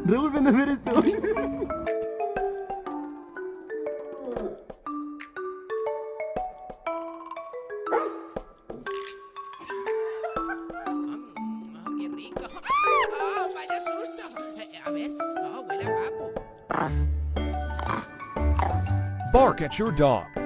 Raúl, ven a ver esto. ¡Qué rico! ¡Oh, vaya susto! A ver, huele a papo. Bark at your dog.